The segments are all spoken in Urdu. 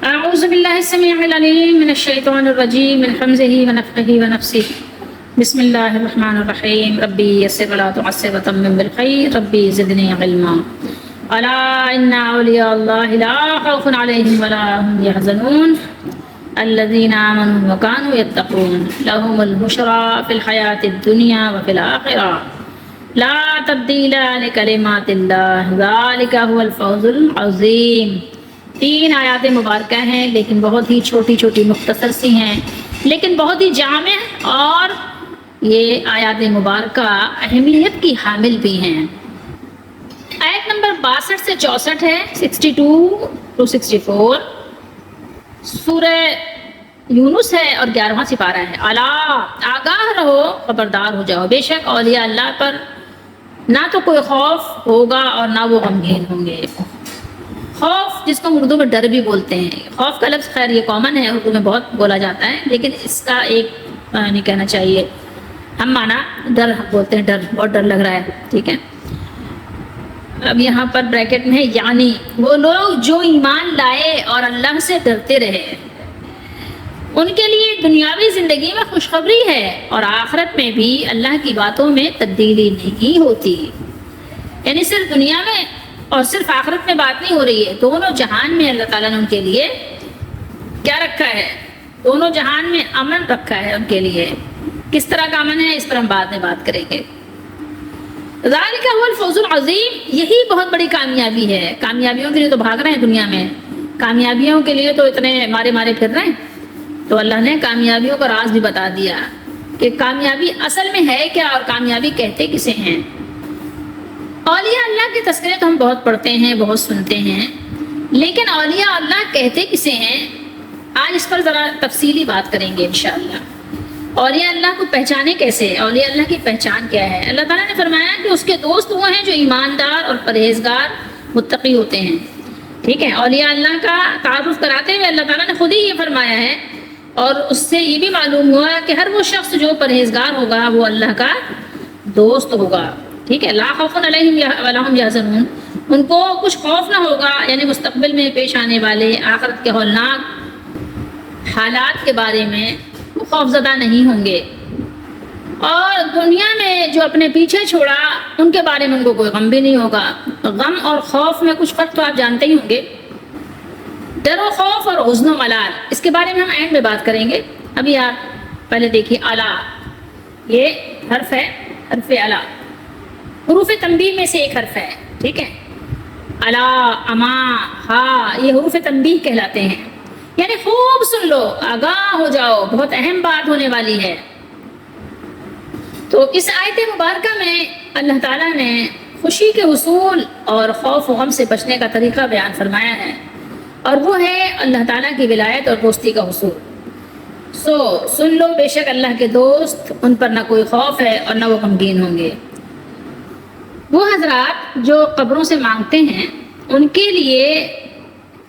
أعوذ بالله السميع العليم من الشيطان الرجيم من حمزه ونفخه ونفسه. بسم الله الرحمن الرحيم. ربي يسر ولا تعسر وتمم بالخير. ربي زدني علما. ألا إن أولياء الله لا خوف عليهم ولا هم يحزنون الذين آمنوا وكانوا يتقون لهم البشرى في الحياة الدنيا وفي الآخرة لا تبديل لكلمات الله ذلك هو الفوز العظيم. 3 آیات مبارکہ ہیں، لیکن بہت ہی چھوٹی چھوٹی مختصر سی ہیں، لیکن بہت ہی جامع، اور یہ آیات مبارکہ اہمیت کی حامل بھی ہیں۔ آیت نمبر 62 سے 64 ہے، 62 to 64 سورہ یونس ہے، اور 11واں سپارہ ہے۔ الا، آگاہ رہو، خبردار ہو جاؤ، بے شک اولیاء اللہ پر نہ تو کوئی خوف ہوگا اور نہ وہ غمگین ہوں گے۔ خوف، جس کو اردو میں ڈر بھی بولتے ہیں، خوف کا لفظ خیر یہ کامن ہے، اردو میں بہت بولا جاتا ہے، لیکن اس کا ایک نہیں کہنا چاہیے، ہم مانا ڈر بولتے ہیں، ڈر، بہت ڈر لگ رہا ہے، ٹھیک ہے۔ اب یہاں پر بریکٹ میں ہے یعنی وہ لوگ جو ایمان لائے اور اللہ سے ڈرتے رہے، ان کے لیے دنیاوی زندگی میں خوشخبری ہے، اور آخرت میں بھی اللہ کی باتوں میں تبدیلی نہیں ہوتی۔ یعنی صرف دنیا میں اور صرف آخرت میں بات نہیں ہو رہی ہے، دونوں جہان میں اللہ تعالیٰ نے ان کے لیے کیا رکھا ہے؟ دونوں جہان میں امن رکھا ہے ان کے لیے۔ کس طرح کا امن ہے، اس پر ہم بعد میں بات کریں گے۔ ذالک هو الفوز العظیم، یہی بہت بڑی کامیابی ہے۔ کامیابیوں کے لیے تو بھاگ رہے ہیں دنیا میں، کامیابیوں کے لیے تو اتنے مارے مارے پھر رہے ہیں، تو اللہ نے کامیابیوں کا راز بھی بتا دیا کہ کامیابی اصل میں ہے کیا، اور کامیابی کہتے کسے ہیں۔ اولیاء اللہ کے تذکرے تو ہم بہت پڑھتے ہیں، بہت سنتے ہیں، لیکن اولیاء اللہ کہتے کسے ہیں، آج اس پر ذرا تفصیلی بات کریں گے انشاءاللہ۔ اولیاء اللہ کو پہچانے کیسے، اولیاء اللہ کی پہچان کیا ہے؟ اللہ تعالیٰ نے فرمایا کہ اس کے دوست وہ ہیں جو ایماندار اور پرہیزگار متقی ہوتے ہیں، ٹھیک ہے۔ اولیاء اللہ کا تعارف کراتے ہوئے اللہ تعالیٰ نے خود ہی یہ فرمایا ہے، اور اس سے یہ بھی معلوم ہوا کہ ہر وہ شخص جو پرہیزگار ہوگا وہ اللہ کا دوست ہوگا، ٹھیک ہے۔ لا خوف علیہم ولا ہم یحزنون، ان کو کچھ خوف نہ ہوگا، یعنی مستقبل میں پیش آنے والے آخرت کے ہولناک حالات کے بارے میں وہ خوف زدہ نہیں ہوں گے، اور دنیا میں جو اپنے پیچھے چھوڑا ان کے بارے میں ان کو کوئی غم بھی نہیں ہوگا۔ غم اور خوف میں کچھ فرق تو آپ جانتے ہی ہوں گے، ڈر و خوف اور حزن و ملال، اس کے بارے میں ہم اینڈ میں بات کریں گے۔ ابھی آپ پہلے دیکھیے الا، یہ حرف ہے، حرف الا حروف تنبیہ میں سے ایک حرف ہے، ٹھیک ہے۔ الا، اما، ہا، یہ حروف تنبیہ کہلاتے ہیں، یعنی خوب سن لو، آگاہ ہو جاؤ، بہت اہم بات ہونے والی ہے۔ تو اس آیت مبارکہ میں اللہ تعالیٰ نے خوشی کے حصول اور خوف و غم سے بچنے کا طریقہ بیان فرمایا ہے، اور وہ ہے اللہ تعالیٰ کی ولایت اور دوستی کا حصول۔ سن لو، بے شک اللہ کے دوست، ان پر نہ کوئی خوف ہے اور نہ وہ غمگین ہوں گے۔ وہ حضرات جو قبروں سے مانگتے ہیں، ان کے لیے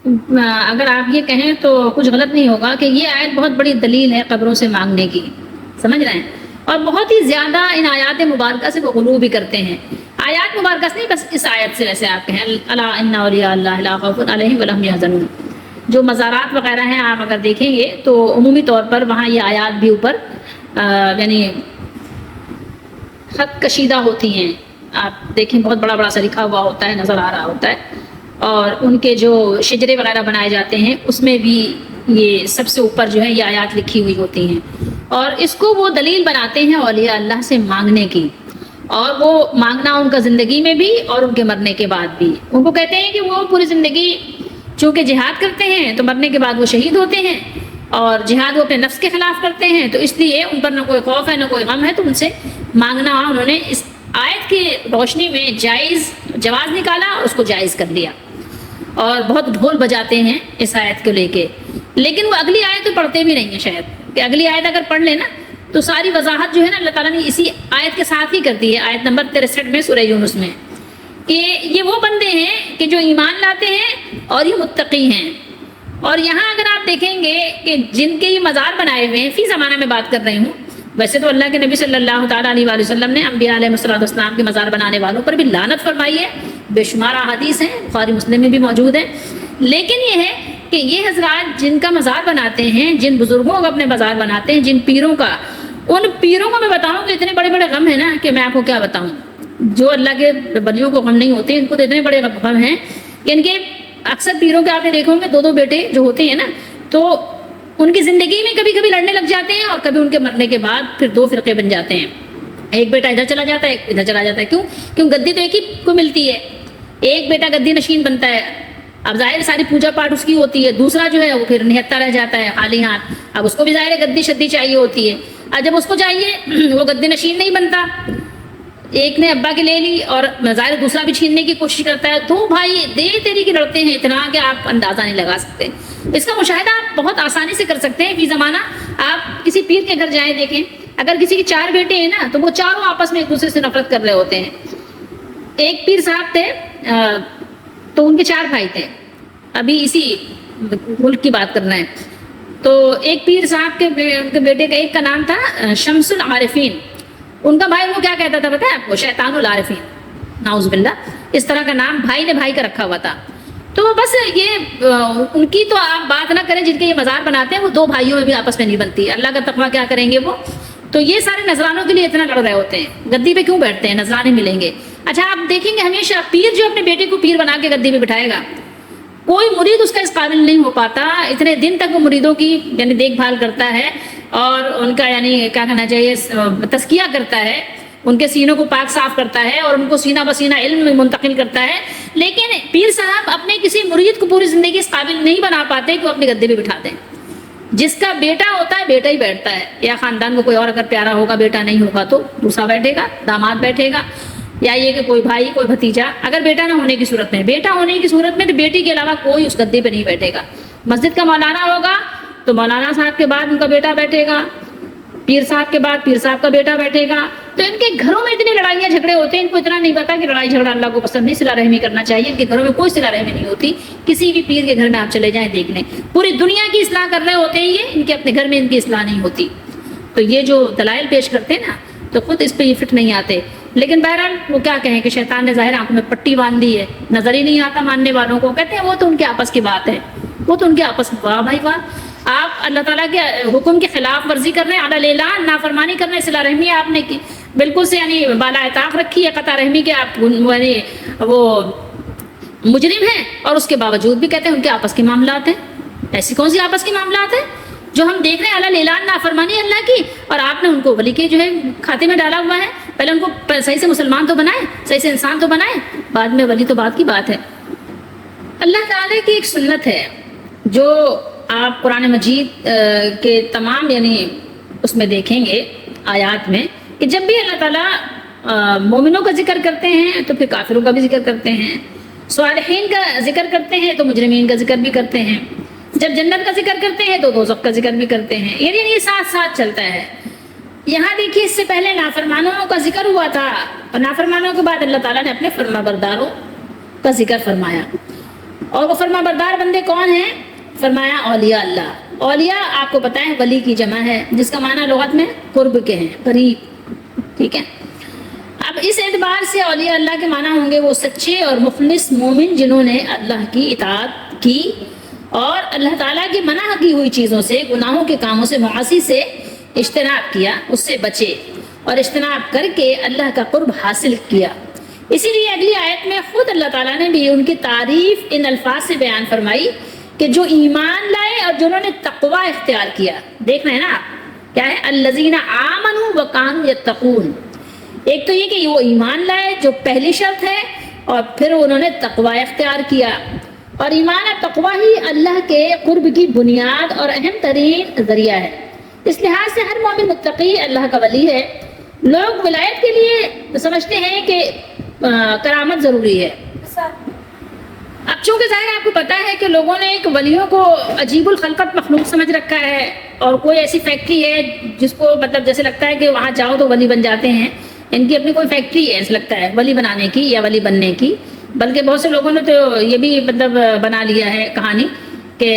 اگر آپ یہ کہیں تو کچھ غلط نہیں ہوگا کہ یہ آیت بہت بڑی دلیل ہے قبروں سے مانگنے کی، سمجھ رہے ہیں، اور بہت ہی زیادہ ان آیات مبارکہ سے وہ غلو بھی کرتے ہیں۔ آیات مبارکہ سے نہیں، بس اس آیت سے، ویسے آپ کہیں الا ان اولیاء اللہ لا خوف علیہم ولا ہم یحزنون، جو مزارات وغیرہ ہیں آپ اگر دیکھیں گے تو عمومی طور پر وہاں یہ آیات بھی اوپر یعنی خط کشیدہ ہوتی ہیں، آپ دیکھیں بہت بڑا بڑا سا لکھا ہوا ہوتا ہے، نظر آ رہا ہوتا ہے، اور ان کے جو شجرے وغیرہ بنائے جاتے ہیں اس میں بھی یہ سب سے اوپر جو ہے یہ آیات لکھی ہوئی ہوتی ہیں، اور اس کو وہ دلیل بناتے ہیں اولیاء اللہ سے مانگنے کی، اور وہ مانگنا ان کا زندگی میں بھی اور ان کے مرنے کے بعد بھی۔ ان کو کہتے ہیں کہ وہ پوری زندگی چونکہ جہاد کرتے ہیں تو مرنے کے بعد وہ شہید ہوتے ہیں، اور جہاد وہ اپنے نفس کے خلاف کرتے ہیں، تو اس لیے ان پر نہ کوئی خوف ہے نہ کوئی غم ہے، تو ان سے مانگنا انہوں نے اس آیت کی روشنی میں جواز نکالا اور اس کو جائز کر دیا، اور بہت ڈھول بجاتے ہیں اس آیت کو لے کے، لیکن وہ اگلی آیت تو پڑھتے بھی نہیں ہیں شاید، کہ اگلی آیت اگر پڑھ لیں نا تو ساری وضاحت جو ہے نا اللہ تعالیٰ نے اسی آیت کے ساتھ ہی کر دی ہے، آیت نمبر 63 میں سورہ یونس میں، کہ یہ وہ بندے ہیں کہ جو ایمان لاتے ہیں اور یہ متقی ہیں۔ اور یہاں اگر آپ دیکھیں گے کہ جن کے یہ مزار بنائے ہوئے ہیں، فی زمانہ میں بات کر رہی ہوں، ویسے تو اللہ کے نبی صلی اللہ تعالیٰ علیہ وآلہ وسلم نے انبیاء علیہ السلام کے مزار بنانے والوں پر بھی لعنت فرمائی ہے، بے شمار احادیث ہیں، بخاری مسلم میں بھی موجود ہیں، لیکن یہ ہے کہ یہ حضرات جن کا مزار بناتے ہیں، جن بزرگوں کا اپنے مزار بناتے ہیں، جن پیروں کا، ان پیروں کو میں بتاؤں کہ اتنے بڑے بڑے غم ہیں نا کہ میں آپ کو کیا بتاؤں. جو اللہ کے ولیوں کو غم نہیں ہوتے، ان کو تو اتنے بڑے غم ہیں کہ ان کے اکثر پیروں کے آپ نے دیکھو گے 2 بیٹے جو ہوتے ہیں نا، تو ان کی زندگی میں کبھی کبھی لڑنے لگ جاتے ہیں، اور کبھی ان کے مرنے کے بعد پھر 2 فرقے بن جاتے ہیں. ایک بیٹا ادھر چلا جاتا ہے، ایک ادھر چلا جاتا ہے. کیوں گدی تو ایک ہی کو ملتی ہے. ایک بیٹا گدی نشین بنتا ہے، اب ظاہر ساری پوجا پاٹ اس کی ہوتی ہے. دوسرا جو ہے وہ پھر نہتا رہ جاتا ہے خالی ہاتھ. اب اس کو بھی ظاہر ہے گدی شدی چاہیے ہوتی ہے. اب جب اس کو چاہیے وہ گدی نشین نہیں بنتا. ایک نے ابا کی لے لی اور ظاہر دوسرا بھی چھیننے کی کوشش کرتا ہے. 2 بھائی دے تیری کی لڑتے ہیں اتنا کہ آپ اندازہ نہیں لگا سکتے. اس کا مشاہدہ آپ بہت آسانی سے کر سکتے ہیں. فی زمانہ آپ کسی پیر کے گھر جائیں دیکھیں، اگر کسی کے 4 بیٹے ہیں نا تو وہ چاروں آپس میں ایک دوسرے سے نفرت کر رہے ہوتے ہیں. ایک پیر صاحب تھے تو ان کے 4 بھائی تھے. ابھی اسی ملک کی بات کرنا ہے. تو ایک پیر صاحب کے بیٹے کا ایک کا نام تھا شمس العارفین. ان کا بھائی وہ کیا کہتا تھا پتہ ہے آپ کو؟ شیطان العارفین، نعوذ باللہ. اس طرح کا نام بھائی نے بھائی کا رکھا ہوا تھا. تو بس یہ ان کی تو آپ بات نہ کریں. جن کے یہ مزار بناتے ہیں وہ 2 بھائیوں میں بھی آپس میں نہیں بنتی. اللہ کا تقویٰ کیا کریں گے وہ. تو یہ سارے نذرانوں کے لیے اتنا لڑ رہے ہوتے ہیں. گدی پہ کیوں بیٹھتے ہیں؟ نذرانے ملیں گے. اچھا آپ دیکھیں گے ہمیشہ پیر جو اپنے بیٹے کو پیر بنا کے گدی پہ بٹھائے گا، کوئی مرید اس کا اس قابل نہیں ہو پاتا. اتنے دن تک وہ مریدوں کی یعنی دیکھ بھال کرتا ہے اور ان کا یعنی کیا کہنا چاہیے تزکیہ کرتا ہے، ان کے سینوں کو پاک صاف کرتا ہے اور ان کو سینہ بسینہ علم میں منتقل کرتا ہے. لیکن پیر صاحب اپنے کسی مرید کو پوری زندگی اس قابل نہیں بنا پاتے کہ وہ اپنی گدی پہ بٹھا دیں. جس کا بیٹا ہوتا ہے بیٹا ہی بیٹھتا ہے. یا خاندان کو کوئی اور اگر پیارا ہوگا، بیٹا نہیں ہوگا تو دوسرا بیٹھے گا، داماد بیٹھے گا، یا یہ کہ کوئی بھائی کوئی بھتیجا. اگر بیٹا نہ ہونے کی صورت میں، بیٹا ہونے کی صورت میں تو بیٹی کے علاوہ کوئی اس گدے پہ نہیں بیٹھے گا. مسجد کا مولانا ہوگا تو مولانا صاحب کے بعد ان کا بیٹا بیٹھے گا، پیر صاحب کے بعد پیر صاحب کا بیٹا بیٹھے گا. تو ان کے گھروں میں اتنی لڑائیاں جھگڑے ہوتے ہیں. ان کو اتنا نہیں پتا کہ لڑائی جھگڑا اللہ کو پسند نہیں، صلہ رحمی کرنا چاہیے. ان کے گھروں میں کوئی صلہ رحمی نہیں ہوتی. کسی بھی پیر کے گھر میں آپ چلے جائیں دیکھ لیں، پوری دنیا کی اصلاح کر رہے ہوتے ہیں یہ، ان کے اپنے گھر میں ان کی اصلاح نہیں ہوتی. تو یہ جو دلائل پیش کرتے ہیں نا تو خود اس پہ یہ فٹ نہیں آتے. لیکن بہرحال وہ کیا کہیں کہ شیطان نے ظاہر آنکھوں میں پٹی باندھ دی ہے، نظر ہی نہیں آتا ماننے والوں کو. کہتے ہیں وہ تو ان کے آپس کی بات ہے، وہ تو ان کے آپس میں. واہ بھائی واہ، آپ اللہ تعالیٰ کے حکم کی خلاف ورزی کر رہے ہیں، اعلیٰ اعلان نافرمانی کر رہے ہیں. صلہ رحمی آپ نے کی بالکل سے یعنی بالا طاق رکھی ہے، قطع رحمی کے آپ یعنی وہ مجرم ہیں، اور اس کے باوجود بھی کہتے ہیں ان کے آپس کے معاملات ہیں. ایسی کون سی آپس کے معاملات ہیں جو ہم دیکھ رہے ہیں؟ اعلیٰ اعلان نافرمانی اللہ کی، اور آپ نے ان کو ولی کے جو ہے کھاتے میں ڈالا ہوا ہے. پہلے ان کو صحیح سے مسلمان تو بنائے، صحیح سے انسان تو بنائے، بعد میں ولی تو بات کی بات ہے. اللہ تعالیٰ کی ایک سنت ہے جو آپ قرآن مجید کے تمام یعنی اس میں دیکھیں گے آیات میں، کہ جب بھی اللہ تعالیٰ مومنوں کا ذکر کرتے ہیں تو پھر کافروں کا بھی ذکر کرتے ہیں، صالحین کا ذکر کرتے ہیں تو مجرمین کا ذکر بھی کرتے ہیں، جب جنت کا ذکر کرتے ہیں تو دوزخ کا ذکر بھی کرتے ہیں. یعنی یہ ساتھ ساتھ چلتا ہے. یہاں دیکھیے اس سے پہلے نافرمانوں کا ذکر ہوا تھا، اور نافرمانوں کے بعد اللہ تعالیٰ نے اپنے فرما برداروں کا ذکر فرمایا. اور وہ فرما بردار بندے کون ہیں؟ فرمایا اولیاء اللہ. اولیاء آپ کو پتہ ہے ولی کی جمع ہے، جس کا معنی لغت میں قرب کے ہیں، قریب. ٹھیک ہے، اب اس اعتبار سے اولیاء اللہ کے معنی ہوں گے وہ سچے اور مخلص مومن جنہوں نے اللہ کی اطاعت کی اور اللہ تعالیٰ کی منع کی ہوئی چیزوں سے، گناہوں کے کاموں سے، معاصی سے اجتناب کیا، اس سے بچے اور اجتناب کر کے اللہ کا قرب حاصل کیا. اسی لیے اگلی آیت میں خود اللہ تعالیٰ نے بھی ان کی تعریف ان الفاظ سے بیان فرمائی کہ جو ایمان لائے اور جنہوں نے تقوی اختیار کیا. دیکھ رہے ہیں نا آپ کیا ہے؟ الذین آمنوا وکانوا یتقون. ایک تو یہ کہ وہ ایمان لائے جو پہلی شرط ہے، اور پھر انہوں نے تقوی اختیار کیا. اور ایمان اور تقوی ہی اللہ کے قرب کی بنیاد اور اہم ترین ذریعہ ہے. اس لحاظ سے ہر مومن متقی اللہ کا ولی ہے. لوگ ولایت کے لیے سمجھتے ہیں کہ کرامت ضروری ہے. اب چونکہ ظاہر آپ کو پتا ہے کہ لوگوں نے ایک ولیوں کو عجیب الخلقت مخلوق سمجھ رکھا ہے، اور کوئی ایسی فیکٹری ہے جس کو مطلب جیسے لگتا ہے کہ وہاں جاؤ تو ولی بن جاتے ہیں. ان کی اپنی کوئی فیکٹری ہے ایسا لگتا ہے ولی بنانے کی یا ولی بننے کی. بلکہ بہت سے لوگوں نے تو یہ بھی مطلب بنا لیا ہے کہانی کہ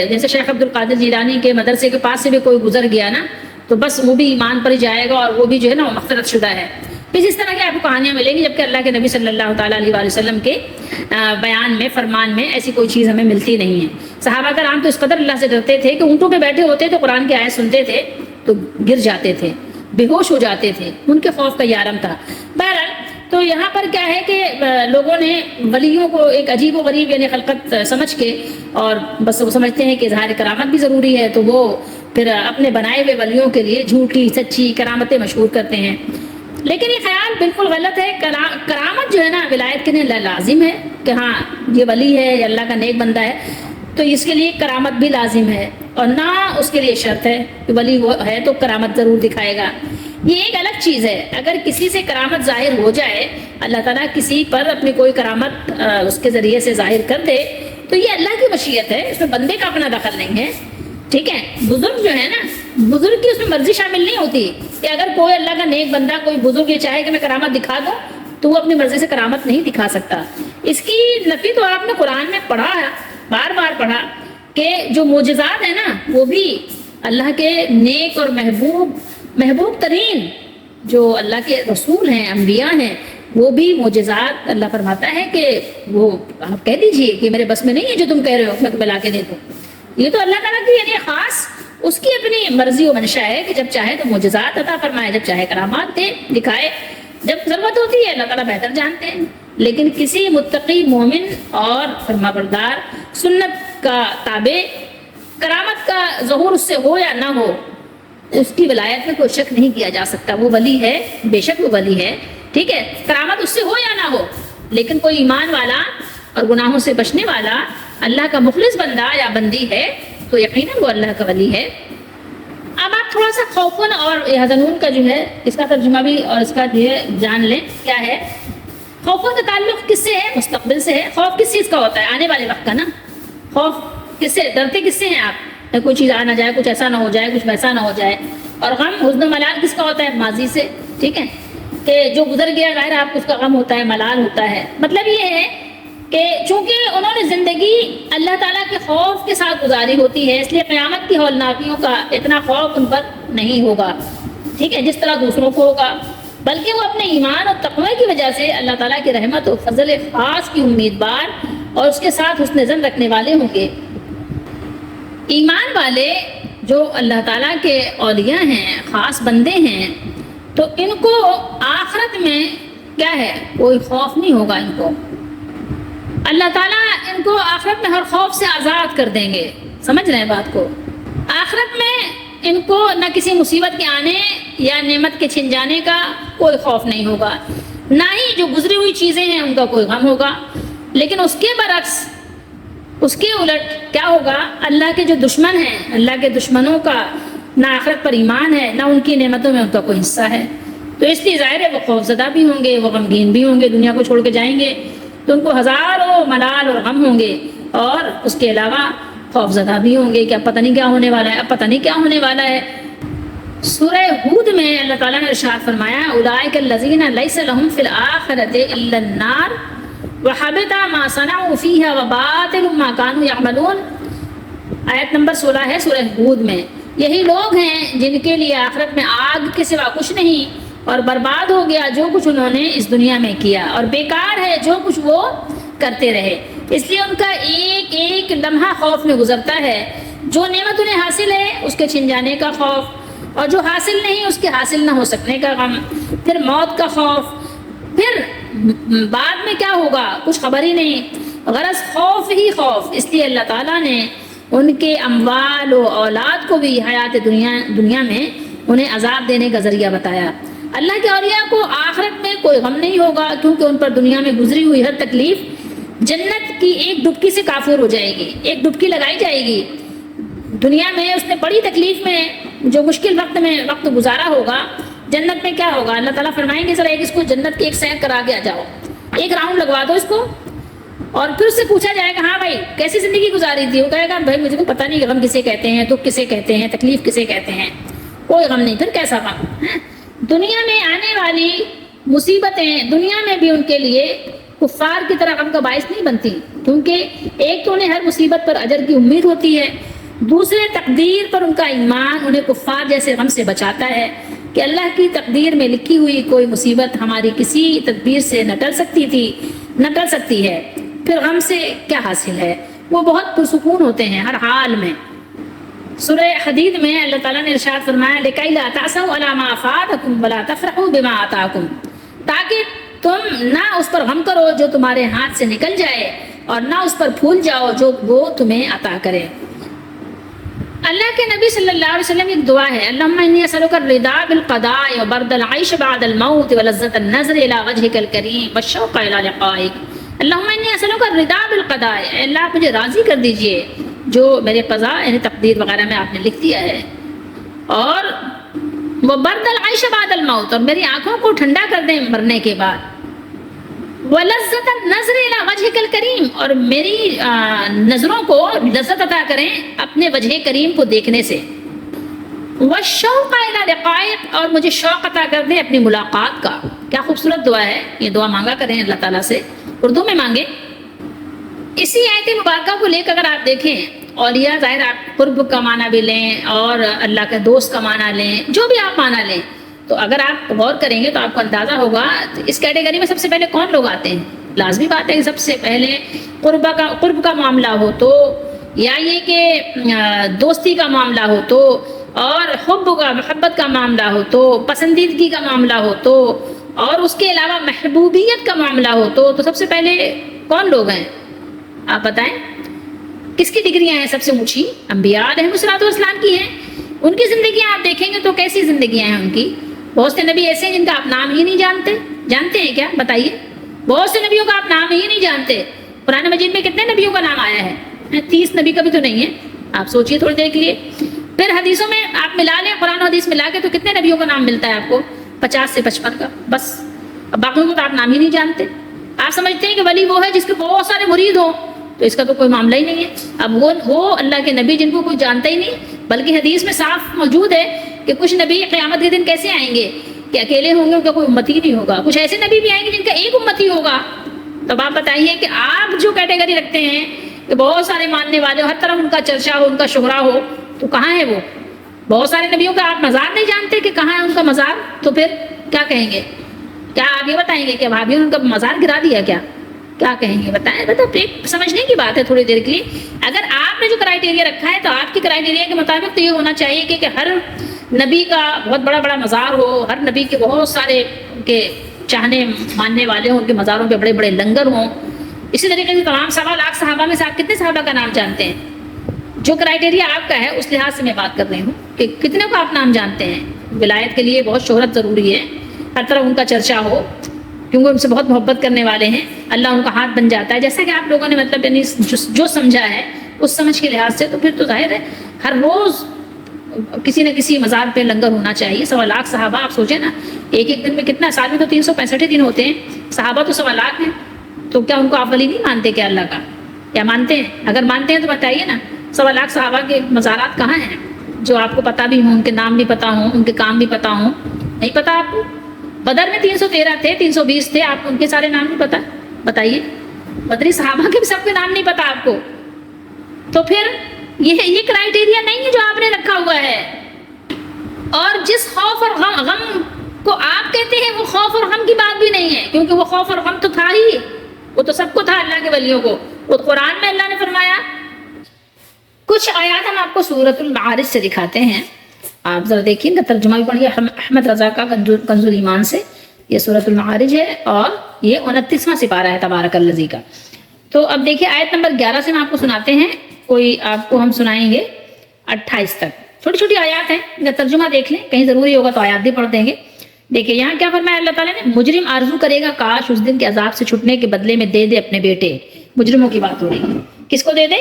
جیسے شیخ عبد القادر جیلانی کے مدرسے کے پاس سے بھی کوئی گزر گیا نا تو بس وہ بھی ایمان پر ہی جائے گا، اور وہ بھی جو ہے نا مغفرت شدہ ہے. پھر اس طرح کی آپ کو کہانیاں ملیں گی، جبکہ اللہ کے نبی صلی اللہ تعالیٰ علیہ وآلہ وسلم کے بیان میں، فرمان میں ایسی کوئی چیز ہمیں ملتی نہیں ہے۔ صحابہ کرام تو اس قدر اللہ سے ڈرتے تھے کہ اونٹوں پہ بیٹھے ہوتے تو قرآن کی آیت سنتے تھے تو گر جاتے تھے، بے ہوش ہو جاتے تھے، ان کے خوف کا یہ عالم تھا۔ بہرحال تو یہاں پر کیا ہے کہ لوگوں نے ولیوں کو ایک عجیب و غریب یعنی خلقت سمجھ کے، اور بس وہ سمجھتے ہیں کہ اظہار کرامت بھی ضروری ہے، تو وہ پھر اپنے بنائے ہوئے ولیوں کے لیے جھوٹی سچی کرامتیں مشہور کرتے ہیں۔ لیکن یہ خیال بالکل غلط ہے۔ کرامت جو ہے نا ولایت کے لیے لازم ہے کہ ہاں یہ ولی ہے یا اللہ کا نیک بندہ ہے تو اس کے لیے کرامت بھی لازم ہے، اور نہ اس کے لیے شرط ہے کہ ولی وہ ہے تو کرامت ضرور دکھائے گا۔ یہ ایک الگ چیز ہے۔ اگر کسی سے کرامت ظاہر ہو جائے، اللہ تعالیٰ کسی پر اپنی کوئی کرامت اس کے ذریعے سے ظاہر کر دے تو یہ اللہ کی مشیت ہے، اس میں بندے کا اپنا دخل نہیں ہے، ٹھیک ہے۔ بزرگ جو ہے نا، بزرگ کی اس میں مرضی شامل نہیں ہوتی کہ اگر کوئی اللہ کا نیک بندہ کوئی بزرگ یہ چاہے کہ میں کرامت دکھا دوں تو وہ اپنی مرضی سے کرامت نہیں دکھا سکتا۔ اس کی نفی تو آپ نے قرآن میں پڑھا ہے، بار بار پڑھا کہ جو معجزات ہیں نا وہ بھی اللہ کے نیک اور محبوب ترین جو اللہ کے رسول ہیں، انبیاء ہیں، وہ بھی معجزات اللہ فرماتا ہے کہ وہ آپ کہہ دیجئے کہ میرے بس میں نہیں ہے جو تم کہہ رہے ہو میں تمہیں لا کے دے دوں۔ یہ تو اللہ تعالیٰ کی یعنی خاص اس کی اپنی مرضی و منشا ہے کہ جب چاہے تو معجزات عطا فرمائے، جب چاہے کرامات دے دکھائے، جب ضرورت ہوتی ہے اللہ تعالیٰ بہتر جانتے ہیں۔ لیکن کسی متقی مومن اور فرما بردار سنت کا تابع کرامت کا ظہور اس سے ہو یا نہ ہو، اس کی ولایت میں کوئی شک نہیں کیا جا سکتا۔ وہ ولی ہے، بے شک وہ ولی ہے، ٹھیک ہے، کرامت اس سے ہو یا نہ ہو، لیکن کوئی ایمان والا اور گناہوں سے بچنے والا اللہ کا مخلص بندہ یا بندی ہے تو یقیناً وہ اللہ کا ولی ہے۔ اب آپ تھوڑا سا خوفن اور یحزنون کا جو ہے اس کا ترجمہ بھی اور اس کا جو ہے جان لیں کیا ہے۔ خوفن کا تعلق کس سے ہے؟ مستقبل سے ہے۔ خوف کس چیز کا ہوتا ہے؟ آنے والے وقت کا نا۔ خوف کس سے، ڈرتے کس سے ہیں آپ؟ کوئی چیز آ نہ جائے، کچھ ایسا نہ ہو جائے، کچھ ویسا نہ ہو جائے۔ اور غم، حزن و ملال کس کا ہوتا ہے؟ ماضی سے، ٹھیک ہے، کہ جو گزر گیا غیر آپ کو اس کا غم ہوتا ہے، ملال ہوتا ہے۔ مطلب یہ ہے کہ چونکہ انہوں نے زندگی اللہ تعالیٰ کے خوف کے ساتھ گزاری ہوتی ہے، اس لیے قیامت کی ہولناکیوں کا اتنا خوف ان پر نہیں ہوگا، ٹھیک ہے، جس طرح دوسروں کو ہوگا، بلکہ وہ اپنے ایمان اور تقوی کی وجہ سے اللہ تعالیٰ کی رحمت و فضل خاص کی امیدوار اور اس کے ساتھ حسن ظن رکھنے والے ہوں گے۔ ایمان والے جو اللہ تعالیٰ کے اولیاء ہیں، خاص بندے ہیں، تو ان کو آخرت میں کیا ہے؟ کوئی خوف نہیں ہوگا ان کو۔ اللہ تعالیٰ ان کو آخرت میں ہر خوف سے آزاد کر دیں گے۔ سمجھ رہے ہیں بات کو؟ آخرت میں ان کو نہ کسی مصیبت کے آنے یا نعمت کے چھن جانے کا کوئی خوف نہیں ہوگا، نہ ہی جو گزری ہوئی چیزیں ہیں ان کا کوئی غم ہوگا۔ لیکن اس کے برعکس، اس کے الٹ کیا ہوگا؟ اللہ کے جو دشمن ہیں، اللہ کے دشمنوں کا نہ آخرت پر ایمان ہے، نہ ان کی نعمتوں میں ان کا کوئی حصہ ہے، تو اس لیے ظاہر ہے وہ خوف زدہ بھی ہوں گے، وہ غمگین بھی ہوں گے۔ دنیا کو چھوڑ کے جائیں گے تو ان کو ہزاروں ملال اور غم ہوں گے، اور اس کے علاوہ خوف زدہ بھی ہوں گے کہ اب پتہ نہیں کیا ہونے والا ہے، اب پتہ نہیں کیا ہونے والا ہے۔ سورہ ہود میں اللہ تعالیٰ نے ارشاد فرمایا اولئک الذین لیس لہم فی الآخرۃ الا النار وحبط ما صنعوا فیہا وباطل ما کانوا یعملون۔ آیت نمبر 16 ہے سورہ ہود میں۔ یہی لوگ ہیں جن کے لیے آخرت میں آگ کے سوا کچھ نہیں، اور برباد ہو گیا جو کچھ انہوں نے اس دنیا میں کیا، اور بیکار ہے جو کچھ وہ کرتے رہے۔ اس لیے ان کا ایک ایک لمحہ خوف میں گزرتا ہے۔ جو نعمت انہیں حاصل ہے اس کے چھن جانے کا خوف، اور جو حاصل نہیں اس کے حاصل نہ ہو سکنے کا غم، پھر موت کا خوف، پھر بعد میں کیا ہوگا کچھ خبر ہی نہیں۔ غرض خوف ہی خوف۔ اس لیے اللہ تعالیٰ نے ان کے اموال و اولاد کو بھی حیات دنیا میں انہیں عذاب دینے کا ذریعہ بتایا۔ اللہ کے اولیاء کو آخرت میں کوئی غم نہیں ہوگا، کیونکہ ان پر دنیا میں گزری ہوئی ہر تکلیف جنت کی ایک ڈبکی سے کافر ہو جائے گی۔ ایک ڈبکی لگائی جائے گی دنیا میں، اس نے بڑی تکلیف میں جو مشکل وقت میں وقت گزارا ہوگا، جنت میں کیا ہوگا؟ اللہ تعالیٰ فرمائیں گے ذرا ایک اس کو جنت کی ایک سیر کرا کے آ جاؤ، ایک راؤنڈ لگوا دو اس کو، اور پھر اس سے پوچھا جائے گا ہاں بھائی کیسی زندگی گزاری تھی؟ وہ کہے گا بھائی مجھے تو پتہ نہیں غم کسے کہتے ہیں، دکھ کسے کہتے ہیں، تکلیف کسے کہتے ہیں، کوئی غم نہیں۔ پھر کیسا غم؟ دنیا میں آنے والی مصیبتیں دنیا میں بھی ان کے لیے کفار کی طرح غم کا باعث نہیں بنتی، کیونکہ ایک تو انہیں ہر مصیبت پر اجر کی امید ہوتی ہے، دوسرے تقدیر پر ان کا ایمان انہیں کفار جیسے غم سے بچاتا ہے۔ کہ اللہ کی تقدیر میں لکھی ہوئی کوئی مصیبت ہماری کسی تدبیر سے نہ ٹل سکتی تھی، نہ ٹل سکتی ہے، پھر غم سے کیا حاصل ہے؟ وہ بہت پرسکون ہوتے ہیں ہر حال میں۔ سورہ حدید میں اللہ تعالیٰ نے ارشاد فرمایا لِكَيْ لَا تَأْسَوْا عَلَىٰ مَا فَاتَكُمْ وَلَا تَفْرَحُوا بِمَا آتَاكُمْ، تاکہ تم نہ اس پر غم کرو جو تمہارے ہاتھ سے نکل جائے اور نہ اس پر پھول جاؤ جو وہ تمہیں عطا کرے۔ اللہ کے نبی صلی اللہ علیہ وسلم ایک دعا ہے، اللہم انی اسألک الرضا بالقضاء وبرد العیش بعد الموت ولذت النظر الی وجہک الکریم والشوق الی لقائک۔ اللہم انی اسألک الرضا بالقضاء، اے اللہ مجھے راضی کر دیجئے جو میرے قضاء یعنی تقدیر وغیرہ میں آپ نے لکھ دیا ہے، اور وبرد العیش بعد الموت، اور میری آنکھوں کو ٹھنڈا کر دیں مرنے کے بعد، وَلَذَّةَ النَّظْرِ إِلَىٰ وَجْهِكَ الْكَرِيمِ، اور میری نظروں کو لذت عطا کریں اپنے وجہ کریم کو دیکھنے سے، وَالشَّوْقَ إِلَىٰ لِقَائِكَ، اور مجھے شوق عطا کر دیں اپنی ملاقات کا۔ کیا خوبصورت دعا ہے، یہ دعا مانگا کریں اللہ تعالیٰ سے، اردو میں مانگیں۔ اسی آیت مبارکہ کو لے کر اگر آپ دیکھیں، اولیاء ظاہر آپ قرب کا معنی بھی لیں اور اللہ کے دوست کا معنی لیں، جو بھی آپ معنی لیں، تو اگر آپ غور کریں گے تو آپ کو اندازہ ہوگا اس کیٹیگری میں سب سے پہلے کون لوگ آتے ہیں۔ لازمی بات ہے کہ سب سے پہلے قرب کا معاملہ ہو تو، یا یہ کہ دوستی کا معاملہ ہو تو، اور حب کا محبت کا معاملہ ہو تو، پسندیدگی کا معاملہ ہو تو، اور اس کے علاوہ محبوبیت کا معاملہ ہو تو سب سے پہلے کون لوگ ہیں آپ بتائیں؟ کس کی ڈگریاں ہیں سب سے اونچی؟ انبیاء علیہ السلام کی ہیں۔ ان کی زندگیاں آپ دیکھیں گے تو کیسی زندگیاں ہیں ان کی؟ بہت سے نبی ایسے ہیں جن کا آپ نام ہی نہیں جانتے، جانتے ہیں کیا بتائیے؟ بہت سے نبیوں کا آپ نام ہی نہیں جانتے۔ قرآن مجید میں کتنے نبیوں کا نام آیا ہے؟ 30 نبی کا بھی تو نہیں ہے، آپ سوچئے تھوڑی دیر کے لیے۔ پھر حدیثوں میں آپ ملا لیں، قرآن و حدیث ملا کے تو کتنے نبیوں کا نام ملتا ہے آپ کو؟ 50 سے 55 کا بس۔ اب باقیوں کو تو آپ نام ہی نہیں جانتے۔ آپ سمجھتے ہیں کہ ولی وہ ہے جس کے بہت سارے مرید ہوں، تو اس کا تو کوئی معاملہ ہی نہیں ہے۔ اب وہ اللہ کے نبی جن کو کوئی جانتا ہی نہیں، بلکہ حدیث میں صاف موجود ہے کہ کچھ نبی قیامت کے دن کیسے آئیں گے کہ اکیلے ہوں گے، ان کا کوئی امتی نہیں ہوگا۔ کچھ ایسے نبی بھی آئیں گے جن کا ایک امتی ہوگا۔ تو آپ بتائیے کہ آپ جو کیٹیگری رکھتے ہیں کہ بہت سارے ماننے والے ہو، ہر طرف ان کا چرچا ہو، ان کا شہرہ ہو، تو کہاں ہے وہ؟ بہت سارے نبیوں کا آپ مزار نہیں جانتے کہ کہاں ہے ان کا مزار، تو پھر کیا کہیں گے؟ کیا آپ یہ بتائیں گے کہ بھابھیوں نے ان کا مزار گرا دیا کیا کہیں گے؟ بتائیں۔ ایک سمجھنے کی بات ہے تھوڑی دیر کے لیے۔ اگر آپ نے جو کرائیٹیریا رکھا ہے تو آپ کی کرائیٹیریا کے مطابق تو یہ ہونا چاہیے کہ ہر نبی کا بہت بڑا مزار ہو، ہر نبی کے بہت سارے ان کے چاہنے ماننے والے ہوں، ان کے مزاروں پہ بڑے لنگر ہوں۔ اسی طریقے سے تمام 1.25 لاکھ صحابہ میں سے آپ کتنے صحابہ کا نام جانتے ہیں؟ جو کرائیٹیریا آپ کا ہے اس لحاظ سے میں بات کر رہی ہوں کہ کتنے کو آپ نام جانتے ہیں۔ ولایت کے لیے بہت شہرت ضروری ہے، ہر طرف ان کا چرچا ہو، کیونکہ ان سے بہت محبت کرنے والے ہیں، اللہ ان کا ہاتھ بن جاتا ہے، جیسا کہ آپ لوگوں نے مطلب یعنی جو سمجھا ہے اس سمجھ کے لحاظ سے، تو پھر تو ظاہر ہے ہر روز کسی نہ کسی مزار پہ لنگر ہونا چاہیے۔ 1.25 لاکھ صحابہ، آپ سوچیں نا ایک دن میں کتنا، سال میں تو 365 دن ہوتے ہیں، صحابہ تو 1.25 لاکھ ہیں، تو کیا ان کو آپ ولی نہیں مانتے کیا اللہ کا؟ یا مانتے ہیں؟ اگر مانتے ہیں تو بتائیے نا 1.25 لاکھ صحابہ کے مزارات کہاں ہیں جو آپ کو پتہ بھی ہوں، ان کے نام بھی پتہ ہوں، ان کے کام بھی پتہ ہوں؟ نہیں پتہ آپ کو؟ بدر میں 313 تھے، 320 تھے، آپ کو ان کے سارے نام نہیں پتہ؟ بتائیے، بدری صحابہ کے بھی سب کے نام نہیں پتہ آپ کو؟ تو پھر یہ کرائیٹیریا نہیں ہے جو آپ نے رکھا ہوا ہے۔ اور جس خوف اور غم کو آپ کہتے ہیں وہ خوف اور غم کی بات بھی نہیں ہے، کیونکہ وہ خوف اور غم تو تھا ہی، وہ تو سب کو تھا اللہ کے ولیوں کو۔ وہ قرآن میں اللہ نے فرمایا، کچھ آیات ہم آپ کو سورۃ المعارج سے دکھاتے ہیں، آپ ذرا دیکھیں گا، ترجمہ بھی پڑھیے احمد رضا کا کنز الایمان سے۔ یہ سورۃ المعارج ہے اور یہ 29واں سپارہ ہے تبارک الذی کا۔ تو اب دیکھیے آیت نمبر 11 سے ہم آپ کو سناتے ہیں، کوئی آپ کو ہم سنائیں گے 28 تک، چھوٹی چھوٹی آیات ہیں، اگر ترجمہ دیکھ لیں، کہیں ضروری ہوگا تو آیات بھی پڑھ دیں گے۔ دیکھیے یہاں کیا فرمایا اللہ تعالیٰ نے، مجرم آرزو کرے گا کاش اس دن کے عذاب سے چھٹنے کے بدلے میں دے اپنے بیٹے۔ مجرموں کی بات ہو رہی ہے، کس کو دے دے؟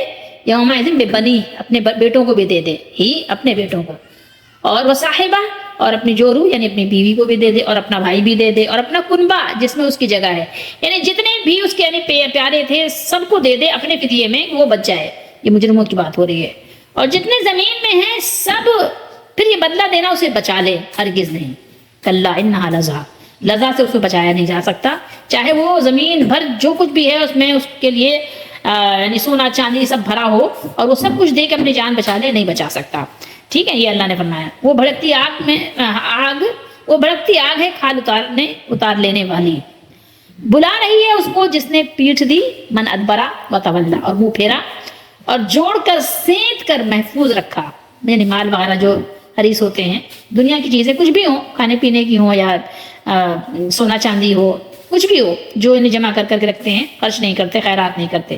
یومئذ ببنی، اپنے بیٹوں کو بھی دے دے، ہی اپنے بیٹوں کو، اور وہ صاحبہ، اور اپنی جورو یعنی اپنی بیوی کو بھی دے دے، اور اپنا بھائی بھی دے دے، اور اپنا کنبہ جس میں اس کی جگہ ہے، یعنی جتنے بھی اس کے یعنی پیارے تھے سب کو دے دے اپنے فدیے میں، وہ بچ جائے۔ یہ مجرموں کی بات ہو رہی ہے۔ اور جتنے زمین میں ہیں سب، پھر یہ بدلہ دینا اسے بچا لے، ہرگز نہیں۔ کلا انہا لظی، لظی سے اس کو بچایا نہیں جا سکتا، چاہے وہ زمین بھر جو کچھ بھی ہے اس میں اس کے لیے یعنی سونا چاندی سب بھرا ہو اور وہ سب کچھ دے کے اپنی جان بچا لے، نہیں بچا سکتا۔ ٹھیک ہے، یہ اللہ نے فرمایا وہ بھڑکتی آگ ہے کھال اتار لینے والی، بلا رہی ہے اس کو جس نے پیٹھ دی، من ادبرا و تولا، اور منہ پھیرا اور جوڑ کر سینت کر محفوظ رکھا، یعنی مال وغیرہ جو حریص ہوتے ہیں، دنیا کی چیزیں کچھ بھی ہوں، کھانے پینے کی ہوں یا سونا چاندی ہو، کچھ بھی ہو، جو انہیں جمع کر کے رکھتے ہیں، خرچ نہیں کرتے، خیرات نہیں کرتے۔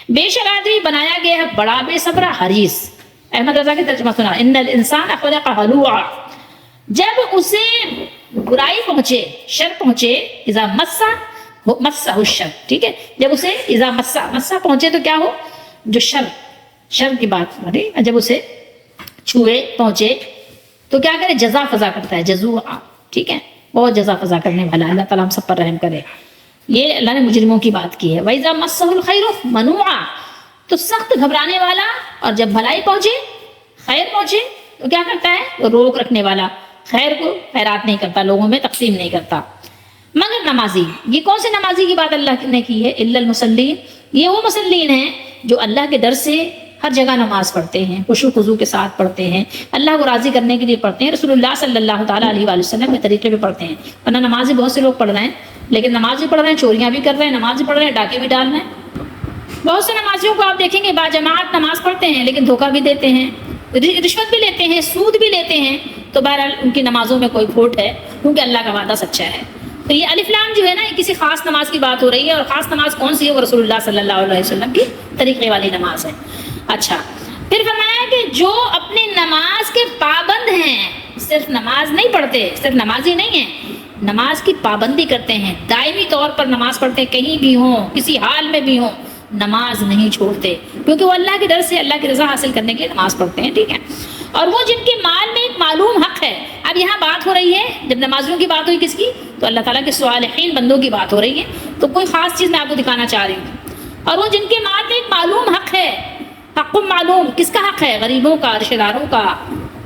بے شک آدمی بنایا گیا ہے بڑا بے صبر حریص۔ احمد رضا کی ترجمہ سنا، ان الانسان خلق ہلوعا، جب اسے برائی پہنچے، شر پہنچے، اذا مسہ الشر، ٹھیک ہے، جب اسے اذا مسہ پہنچے تو کیا ہو، جو شر کی بات ہو رہی، جب اسے چھوئے پہنچے تو کیا کرے، جزا فضا کرتا ہے، جزوعا، ٹھیک ہے، بہت جزا فضا کرنے والا، اللہ تعالیٰ ہم سب پر رحم کرے۔ یہ اللہ نے مجرموں کی بات کی ہے۔ وَإِذَا مَسَّهُ الْخَيْرُ مَنُوعًا، تو سخت گھبرانے والا، اور جب بھلائی پہنچے، خیر پہنچے تو کیا کرتا ہے، وہ روک رکھنے والا، خیر کو خیرات نہیں کرتا، لوگوں میں تقسیم نہیں کرتا۔ مگر نمازی، یہ کون سے نمازی کی بات اللہ نے کی ہے، الا المصلین، یہ وہ مصلین ہیں جو اللہ کے ڈر سے ہر جگہ نماز پڑھتے ہیں، خشوع خضوع کے ساتھ پڑھتے ہیں، اللہ کو راضی کرنے کے لیے پڑھتے ہیں، رسول اللہ صلی اللہ تعالیٰ علیہ وآلہ وسلم کے طریقے پہ پڑھتے ہیں۔ ورنہ نماز بہت سے لوگ پڑھ رہے ہیں، لیکن نماز بھی پڑھ رہے ہیں، چوریاں بھی کر رہے ہیں، نماز بھی پڑھ رہے ہیں، ڈاکے بھی ڈال رہے ہیں۔ بہت سے نمازیوں کو آپ دیکھیں گے باجماعت نماز پڑھتے ہیں لیکن دھوکہ بھی دیتے ہیں، رشوت بھی لیتے ہیں، سود بھی لیتے ہیں، تو بہرحال ان کی نمازوں میں کوئی کھوٹ ہے، کیونکہ اللہ کا وعدہ سچا ہے۔ تو یہ الف لام جو ہے نا، یہ کسی خاص نماز کی بات ہو رہی ہے، اور خاص نماز کون سی ہے، وہ رسول اللہ صلی اللہ علیہ وسلم کی طریقے والی نماز ہے۔ اچھا، پھر فرمایا کہ جو اپنی نماز کے پابند ہیں، صرف نماز نہیں پڑھتے، صرف نمازی نہیں ہیں، نماز کی پابندی کرتے ہیں، دائمی طور پر نماز پڑھتے ہیں، کہیں بھی ہوں، کسی حال میں بھی ہوں، نماز نہیں چھوڑتے، کیونکہ وہ اللہ کے ڈر سے اللہ کی رضا حاصل کرنے کے لیے نماز پڑھتے ہیں، ٹھیک ہے۔ اور وہ جن کے مال میں ایک معلوم حق ہے، اب یہاں بات ہو رہی ہے، جب نمازیوں کی بات ہوئی کس کی، تو اللہ تعالیٰ کے صالحین بندوں کی بات ہو رہی ہے، تو کوئی خاص چیز میں آپ کو دکھانا چاہ رہی ہوں۔ اور وہ جن کے مال میں ایک معلوم حق ہے، حق معلوم، کس کا حق ہے، غریبوں کا، رشتہ داروں کا،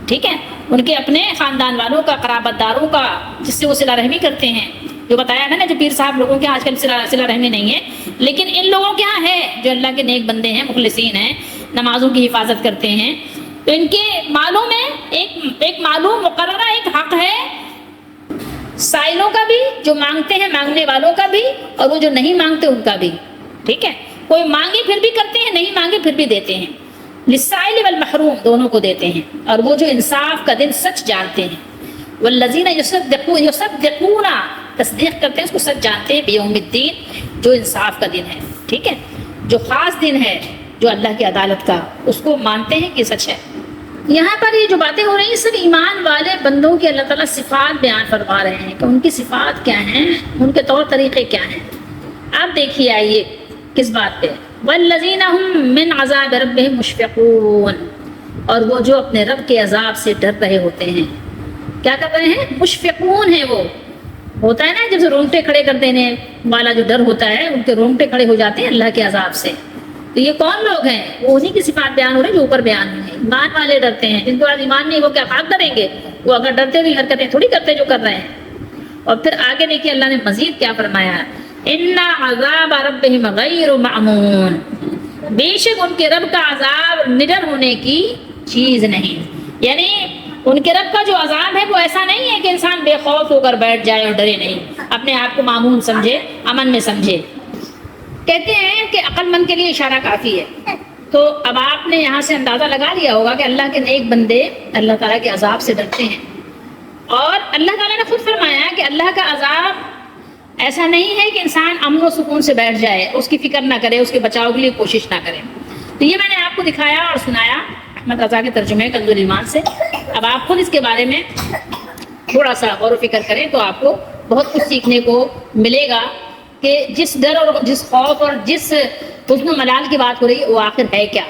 ٹھیک ہے، ان کے اپنے خاندان والوں کا، قرابت داروں کا، جس سے وہ صلہ رحمی کرتے ہیں، جو بتایا ہے نا، جو پیر صاحب لوگوں کے آج کل صلہ رحمی نہیں ہے، لیکن ان لوگوں کے ہاں ہے، جو اللہ کے نیک بندے ہیں، مخلصین ہیں، نمازوں کی حفاظت کرتے ہیں، تو ان کے مالوں میں ایک معلوم مقررہ ایک حق ہے، سائلوں کا بھی، جو مانگتے ہیں مانگنے والوں کا بھی، اور وہ جو نہیں مانگتے ان کا بھی، ٹھیک ہے، کوئی مانگے پھر بھی کرتے ہیں، نہیں مانگے پھر بھی دیتے ہیں، للسائل والمحروم، دونوں کو دیتے ہیں، اور وہ جو انصاف کا دن سچ جانتے ہیں، والذین یصدقون، تصدیق کرتے ہیں، اس کو سچ جانتے ہیں، بیوم الدین، جو انصاف کا دن ہے، ٹھیک ہے، جو خاص دن ہے، جو اللہ کی عدالت کا، اس کو مانتے ہیں کہ سچ ہے۔ یہاں پر یہ جو باتیں ہو رہی ہیں سب ایمان والے بندوں کی اللہ تعالیٰ صفات بیان فرما رہے ہیں کہ ان کی صفات کیا ہیں، ان کے طور طریقے کیا ہیں۔ آپ دیکھیے، آئیے کس بات پہ، والذین هم من عذاب ربهم مشفقون، اور وہ جو اپنے رب کے عذاب سے ڈر رہے ہوتے ہیں، کیا کر رہے ہیں، مشفقون ہیں، وہ ہوتا ہے نا جب سے رونگٹے کھڑے کر دینے والا جو ڈر ہوتا ہے، ان کے رونگٹے کھڑے ہو جاتے ہیں اللہ کے عذاب سے۔ تو یہ کون لوگ ہیں، وہ انہی کی صفات بیان ہو رہی جو اوپر بیان ہوئی ہیں۔ ایمان والے ڈرتے ہیں، جن کو آج ایمان نہیں، وہ کیا خاک ڈریں گے، وہ اگر ڈرتے ہوئی حرکتیں تھوڑی کرتے جو کر رہے ہیں۔ اور پھر آگے دیکھیے اللہ نے مزید کیا فرمایا، ان عذاب ربهم غیر معمون، بے شک ان کے رب کا عذاب نڈر ہونے کی چیز نہیں، یعنی ان کے رب کا جو عذاب ہے وہ ایسا نہیں ہے کہ انسان بے خوف ہو کر بیٹھ جائے اور ڈرے نہیں، اپنے آپ کو معمون سمجھے، امن میں سمجھے۔ کہتے ہیں کہ عقل مند کے لیے اشارہ کافی ہے، تو اب آپ نے یہاں سے اندازہ لگا لیا ہوگا کہ اللہ کے نیک بندے اللہ تعالیٰ کے عذاب سے ڈرتے ہیں، اور اللہ تعالیٰ نے خود فرمایا کہ اللہ کا عذاب ایسا نہیں ہے کہ انسان امن و سکون سے بیٹھ جائے، اس کی فکر نہ کرے، اس کے بچاؤ کے لیے کوشش نہ کرے۔ تو یہ میں نے آپ کو دکھایا اور سنایا احمد رضا کے ترجمے کنز الایمان سے۔ اب آپ خود اس کے بارے میں تھوڑا سا غور و فکر کریں تو آپ کو بہت کچھ سیکھنے کو ملے گا کہ جس ڈر اور جس خوف اور جس حزن و ملال کی بات ہو رہی ہے وہ آخر ہے کیا۔